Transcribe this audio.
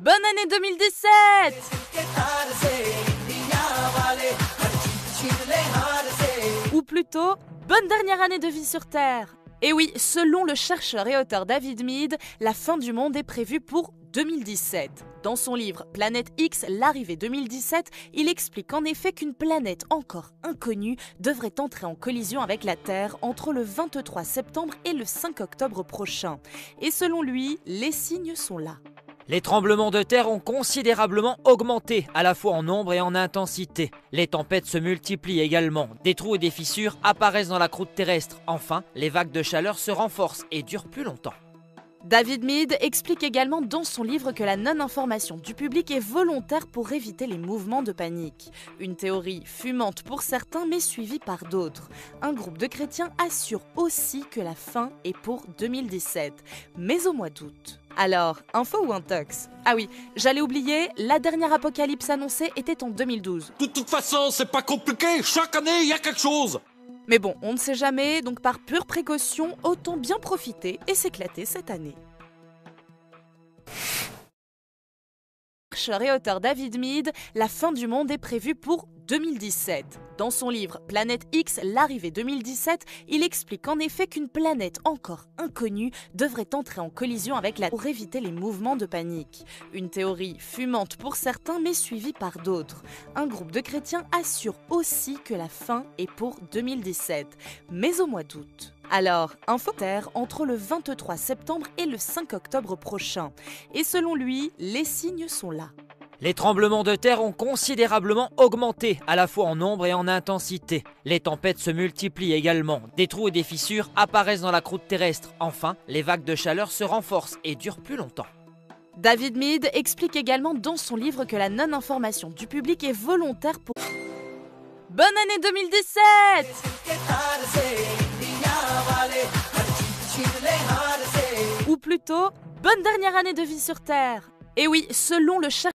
Bonne année 2017! Ou plutôt, bonne dernière année de vie sur Terre. Et oui, selon le chercheur et auteur David Mead, la fin du monde est prévue pour 2017. Dans son livre Planète X, l'arrivée 2017, il explique en effet qu'une planète encore inconnue devrait entrer en collision avec la Terre entre le 23 septembre et le 5 octobre prochain. Et selon lui, les signes sont là. Les tremblements de terre ont considérablement augmenté, à la fois en nombre et en intensité. Les tempêtes se multiplient également, des trous et des fissures apparaissent dans la croûte terrestre. Enfin, les vagues de chaleur se renforcent et durent plus longtemps. David Mead explique également dans son livre que la non-information du public est volontaire pour éviter les mouvements de panique. Une théorie fumante pour certains mais suivie par d'autres. Un groupe de chrétiens assure aussi que la fin est pour 2017, mais au mois d'août. Alors, info ou intox? Ah oui, j'allais oublier, la dernière apocalypse annoncée était en 2012. De toute façon, c'est pas compliqué, chaque année il y a quelque chose. Mais bon, on ne sait jamais, donc par pure précaution, autant bien profiter et s'éclater cette année. Chercheur et auteur David Mead, la fin du monde est prévue pour 2017. Dans son livre Planète X, l'arrivée 2017, il explique en effet qu'une planète encore inconnue devrait entrer en collision avec la Terre pour éviter les mouvements de panique. Une théorie fumante pour certains mais suivie par d'autres. Un groupe de chrétiens assure aussi que la fin est pour 2017, mais au mois d'août. Alors, info Terre entre le 23 septembre et le 5 octobre prochain. Et selon lui, les signes sont là. Les tremblements de terre ont considérablement augmenté, à la fois en nombre et en intensité. Les tempêtes se multiplient également, des trous et des fissures apparaissent dans la croûte terrestre. Enfin, les vagues de chaleur se renforcent et durent plus longtemps. David Mead explique également dans son livre que la non-information du public est volontaire pour... Bonne année 2017! Ou plutôt, bonne dernière année de vie sur Terre. Et oui, selon le chercheur